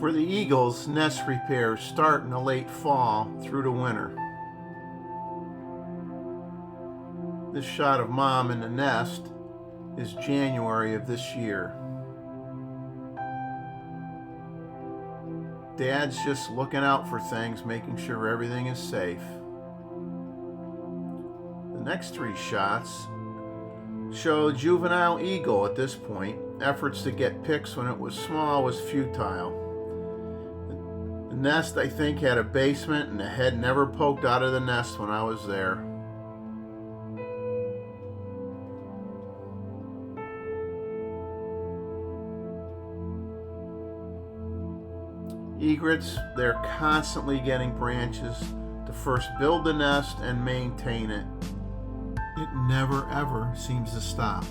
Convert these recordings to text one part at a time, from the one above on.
For the eagles, nest repairs start in the late fall through the winter. This shot of Mom in the nest is January of this year. Dad's just looking out for things, making sure everything is safe. The next three shots show juvenile eagle at this point. Efforts to get pics when it was small was futile. The nest, I think, had a basement and the head never poked out of the nest when I was there. Egrets, they're constantly getting branches to first build the nest and maintain it. It never ever seems to stop.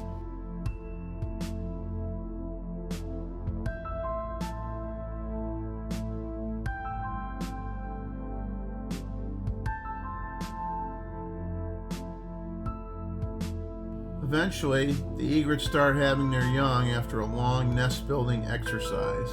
Eventually, the egrets start having their young after a long nest building exercise.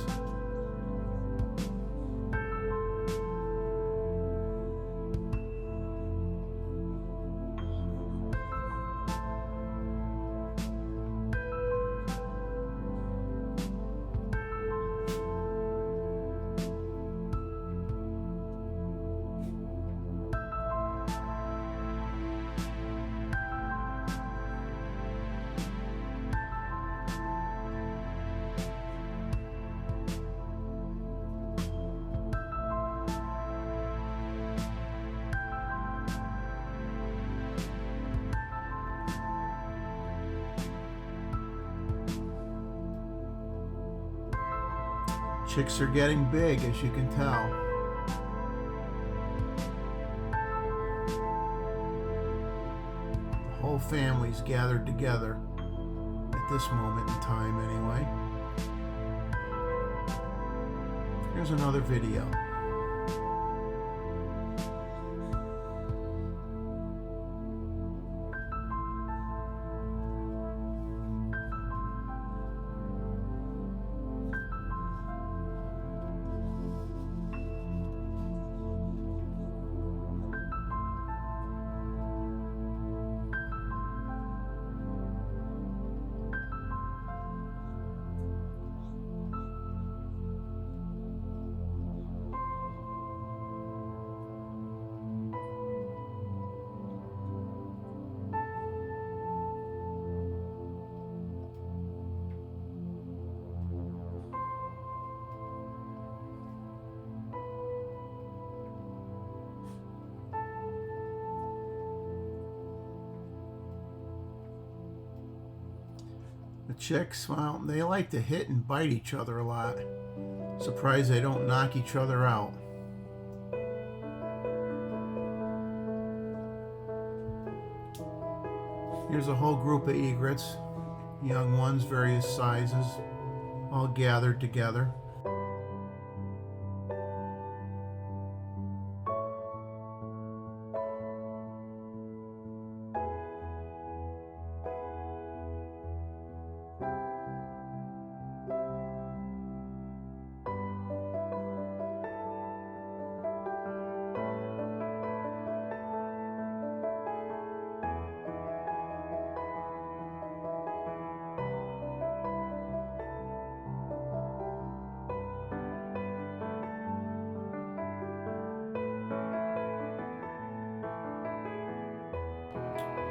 Chicks are getting big, as you can tell. The whole family's gathered together at this moment in time anyway. Here's another video. The chicks, well, they like to hit and bite each other a lot. Surprised they don't knock each other out. Here's a whole group of egrets, young ones, various sizes, all gathered together.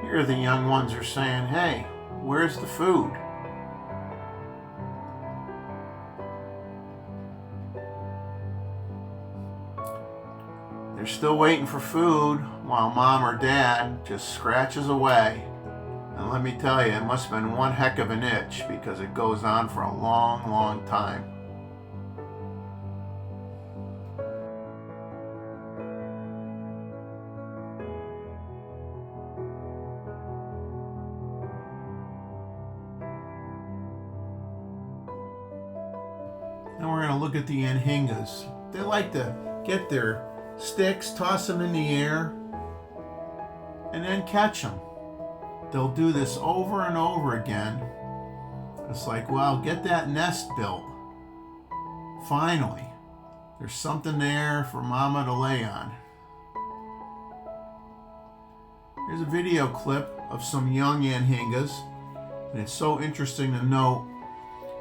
Here the young ones are saying, "Hey, where's the food?" They're still waiting for food while Mom or Dad just scratches away. And let me tell you, it must have been one heck of an itch because it goes on for a long, long time. Now we're going to look at the Anhingas. They like to get their sticks, toss them in the air, and then catch them. They'll do this over and over again. It's like, well, get that nest built. Finally. There's something there for Mama to lay on. Here's a video clip of some young Anhingas, and it's so interesting to note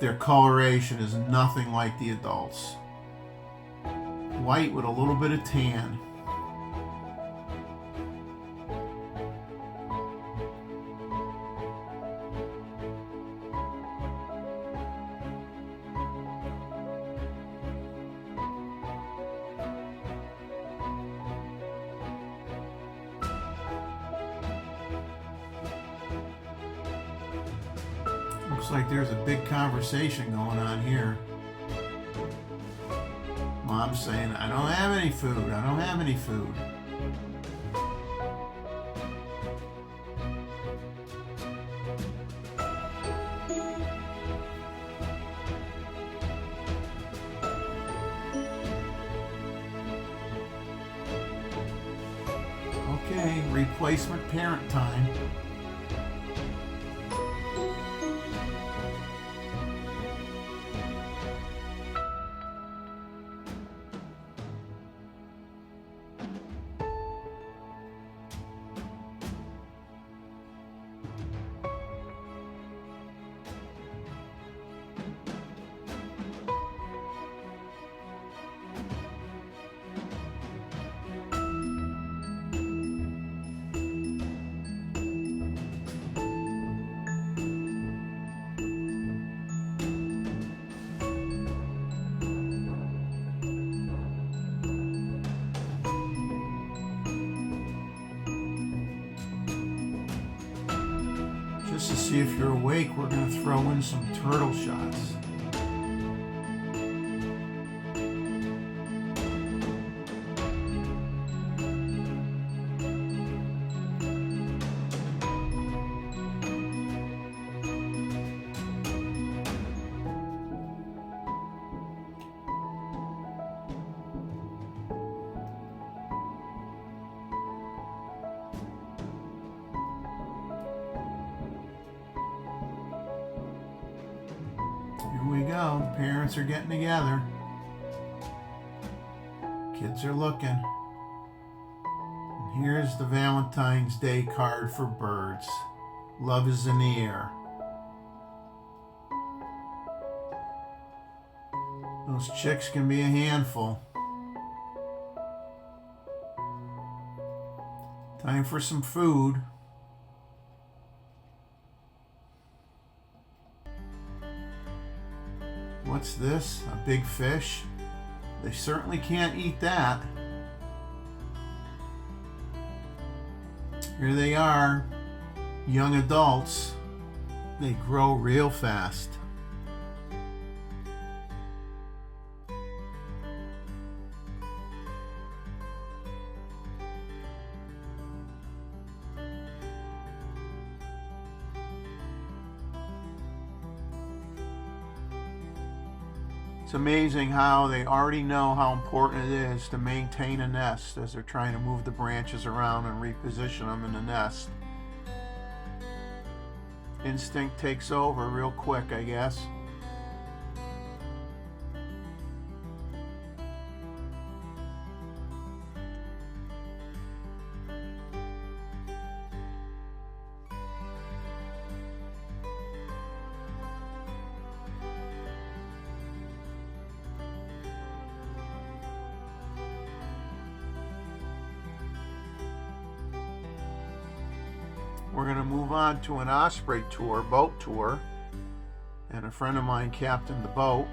their coloration is nothing like the adults. White with a little bit of tan. Looks like there's a big conversation going on here. Mom's saying, I don't have any food, I don't have any food. Okay, replacement parent time. Just to see if you're awake, we're going to throw in some turtle shots. Here we go. The parents are getting together. Kids are looking. And here's the Valentine's Day card for birds. Love is in the air. Those chicks can be a handful. Time for some food. What's this? A big fish? They certainly can't eat that. Here they are, young adults. They grow real fast. It's amazing how they already know how important it is to maintain a nest as they're trying to move the branches around and reposition them in the nest. Instinct takes over real quick, I guess. We're going to move on to an Osprey tour, boat tour, and a friend of mine captained the boat,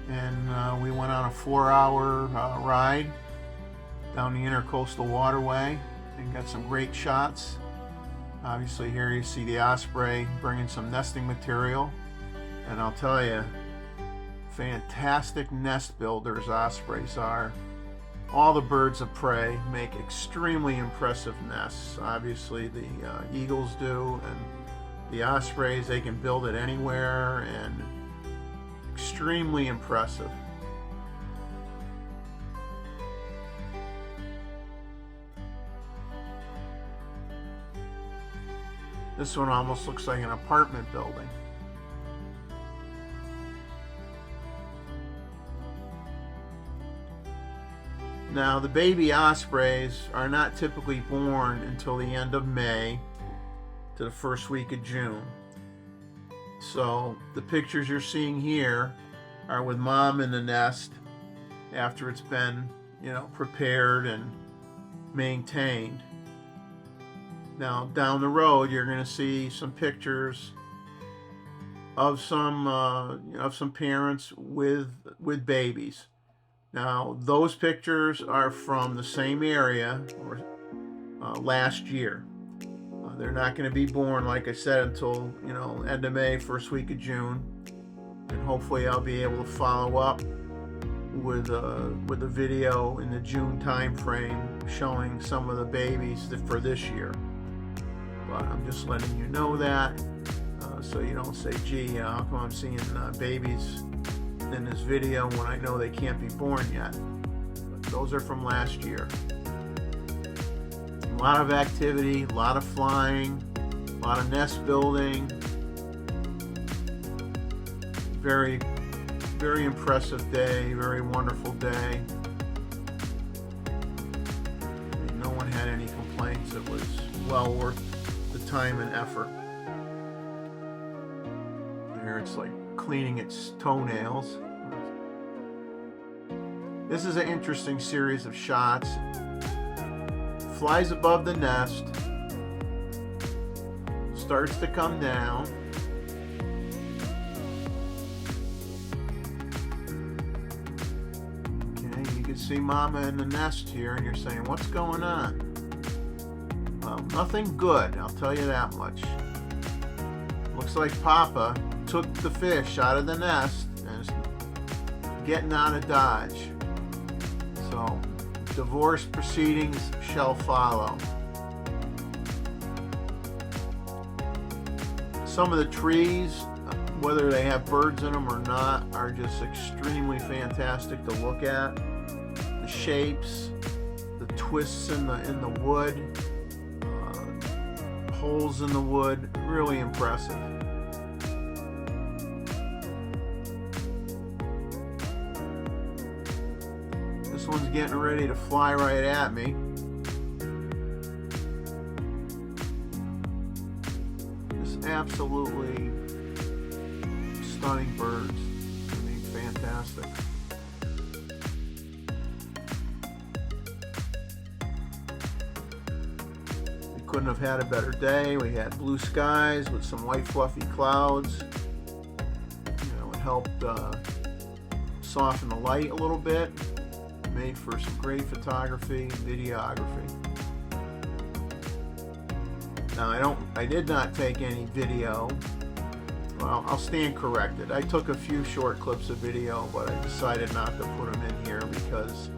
and we went on a 4-hour ride down the Intercoastal Waterway and got some great shots. Obviously here you see the Osprey bringing some nesting material, and I'll tell you, fantastic nest builders Ospreys are. All the birds of prey make extremely impressive nests. Obviously the eagles do, and the ospreys, they can build it anywhere, and extremely impressive. This one almost looks like an apartment building. Now, the baby ospreys are not typically born until the end of May to the first week of June. So the pictures you're seeing here are with mom in the nest after it's been, prepared and maintained. Now, down the road, you're going to see some pictures of some parents with babies. Now, those pictures are from the same area last year. They're not going to be born, like I said, until end of May, first week of June, and hopefully I'll be able to follow up with a video in the June time frame showing some of the babies for this year. But I'm just letting you know that, so you don't say, gee, how come I'm seeing babies in this video when I know they can't be born yet. But those are from last year. A lot of activity, a lot of flying, a lot of nest building. Very, very impressive day, very wonderful day. No one had any complaints. It was well worth the time and effort. There it's like cleaning its toenails. This is an interesting series of shots. Flies above the nest, starts to come down. Okay, you can see mama in the nest here, and you're saying, what's going on? Well, nothing good, I'll tell you that much. Looks like Papa took the fish out of the nest and is getting out of Dodge. So, divorce proceedings shall follow. Some of the trees, whether they have birds in them or not, are just extremely fantastic to look at. The shapes, the twists in the wood, holes in the wood, really impressive. This one's getting ready to fly right at me. Just absolutely stunning birds. I mean, fantastic. We couldn't have had a better day. We had blue skies with some white fluffy clouds. It helped soften the light a little bit. Made for some great photography and videography. Now I did not take any video. Well, I'll stand corrected. I took a few short clips of video, but I decided not to put them in here because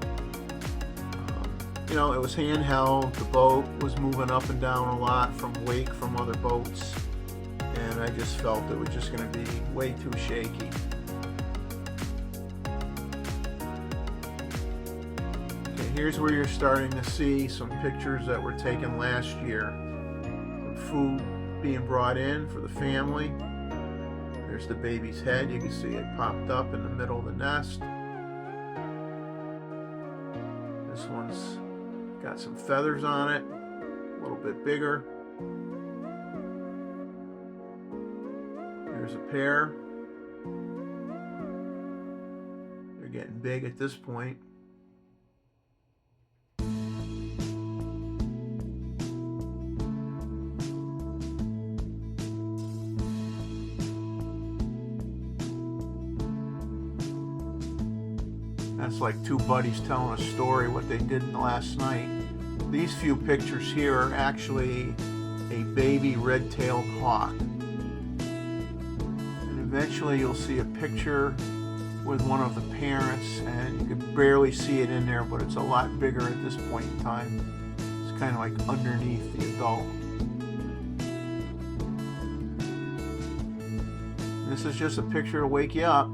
it was handheld. The boat was moving up and down a lot from wake from other boats, and I just felt it was just going to be way too shaky. Here's where you're starting to see some pictures that were taken last year. Some food being brought in for the family. There's the baby's head. You can see it popped up in the middle of the nest. This one's got some feathers on it, a little bit bigger. There's a pair. They're getting big at this point. That's like two buddies telling a story what they did last night. These few pictures here are actually a baby red-tailed hawk. And eventually you'll see a picture with one of the parents, and you can barely see it in there, but it's a lot bigger at this point in time. It's kind of like underneath the adult. This is just a picture to wake you up.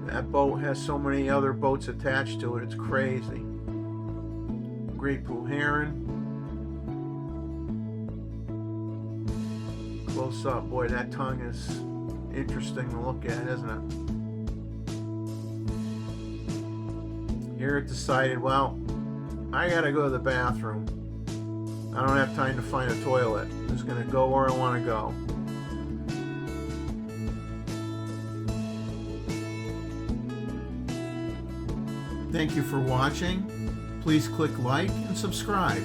That boat has so many other boats attached to it, it's crazy. Great Blue Heron. Close up, boy, that tongue is interesting to look at, isn't Here it decided, well, I gotta go to the bathroom. I don't have time to find a toilet. I'm just gonna go where I want to go. Thank you for watching. Please click like and subscribe.